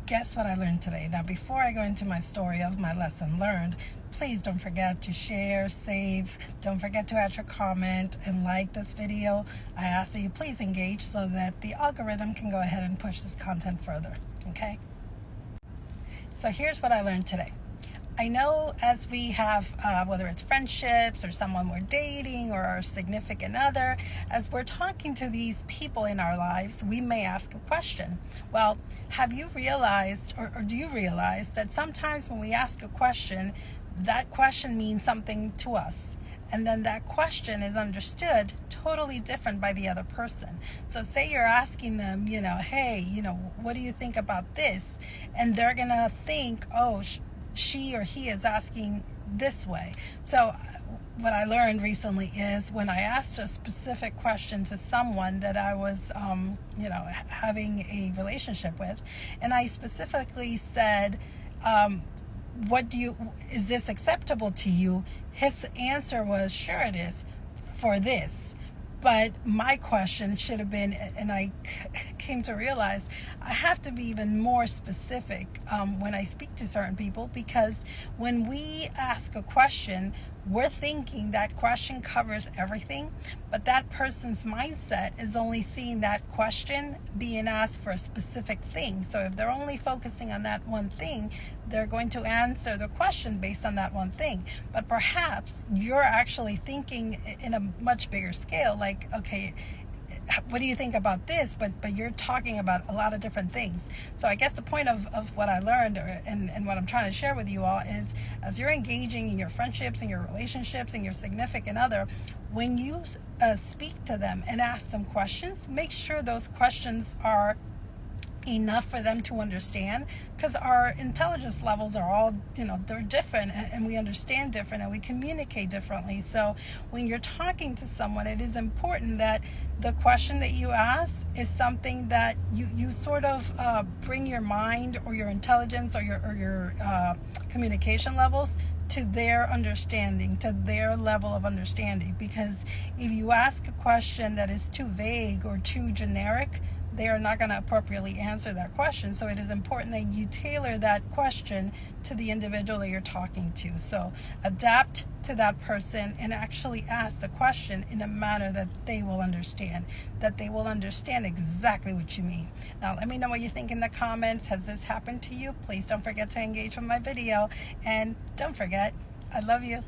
guess what I learned today? Now, before I go into my story of my lesson learned, please don't forget to share, save, don't forget to add your comment and like this video. I ask that you please engage so that the algorithm can go ahead and push this content further, okay? So here's what I learned today. I know as we have, whether it's friendships or someone we're dating or our significant other, as we're talking to these people in our lives, we may ask a question. Well, have you realized, or do you realize that sometimes when we ask a question, that question means something to us? And then that question is understood totally different by the other person. So say you're asking them, hey, what do you think about this? And they're going to think, oh, she or he is asking this way. So what I learned recently is when I asked a specific question to someone that I was, having a relationship with, and I specifically said, is this acceptable to you? His answer was, sure it is for this. But my question should have been, and I came to realize I have to be even more specific when I speak to certain people, because when we ask a question, we're thinking that question covers everything, but that person's mindset is only seeing that question being asked for a specific thing. So if they're only focusing on that one thing, they're going to answer the question based on that one thing. But perhaps you're actually thinking in a much bigger scale, like, okay, what do you think about this? But you're talking about a lot of different things. So I guess the point of what I learned and what I'm trying to share with you all is, as you're engaging in your friendships and your relationships and your significant other, when you speak to them and ask them questions, make sure those questions are enough for them to understand, because our intelligence levels are all, they're different, and we understand different and we communicate differently. So when you're talking to someone, it is important that the question that you ask is something that you sort of bring your mind or your intelligence or your communication levels to their understanding, to their level of understanding. Because if you ask a question that is too vague or too generic, they are not going to appropriately answer that question. So it is important that you tailor that question to the individual that you're talking to. So adapt to that person and actually ask the question in a manner that they will understand, exactly what you mean. Now, let me know what you think in the comments. Has this happened to you? Please don't forget to engage with my video. And don't forget, I love you.